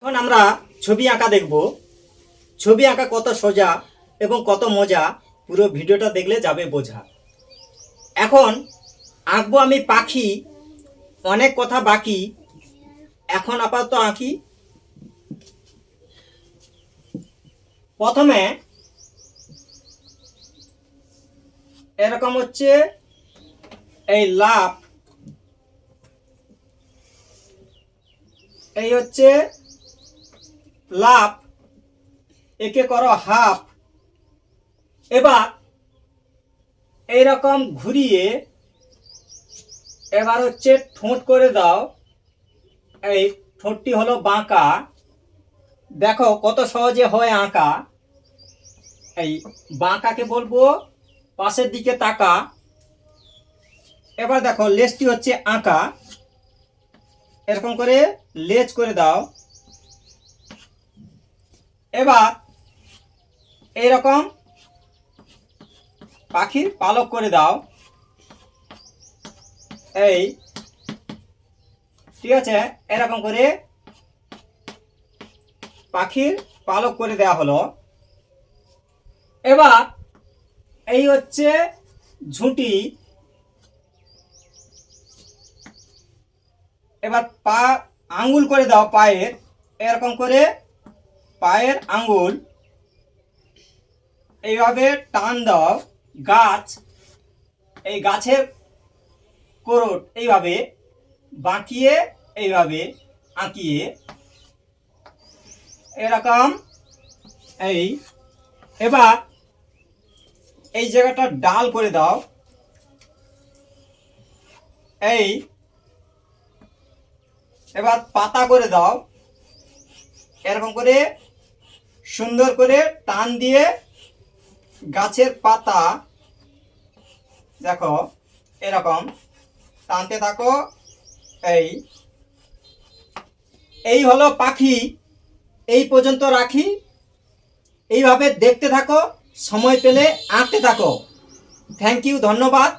এখন আমরা ছবি আঁকা দেখব। ছবি আঁকা কত সোজা এবং কত মজা পুরো ভিডিওটা দেখলে যাবে বোঝা। এখন আঁকবো আমি পাখি, অনেক কথা বাকি, এখন আপাতত আঁকি। প্রথমে এরকম হচ্ছে এই লাভ, এই হচ্ছে লাভ, একে করো হাফ। এবার এইরকম ঘুরিয়ে এবার হচ্ছে ঠোঁট করে দাও। এই ঠোঁটটি হলো বাঁকা, দেখো কত সহজে হয় আঁকা। এই বাঁকাকে বলবো পাশের দিকে তাকা। এবার দেখো লেজটি হচ্ছে আঁকা, এরকম করে লেজ করে দাও। এবার এইরকম পাখির পালক করে দাও। এই ঠিক আছে, এরকম করে পাখির পালক করে দেওয়া হলো। এবার এই হচ্ছে ঝুঁটি। এবার পা আঙ্গুল করে দাও পায়ের, এরকম করে পায়ের আঙ্গুল এইভাবে টান দাও। গাছ, এই গাছের কোরট এইভাবে বাঁকিয়ে এইভাবে আঁকিয়ে এরকম। এই এবার এই জায়গাটা ডাল করে দাও। এই এবার পাতা করে দাও, এরকম করে সুন্দর করে টান দিয়ে গাছের পাতা দেখো এরকম টানতে থাকো। এই এই হলো পাখি, এই পর্যন্ত রাখি। এইভাবে দেখতে থাকো, সময় পেলে আঁকতে থাকো। থ্যাংক ইউ, ধন্যবাদ।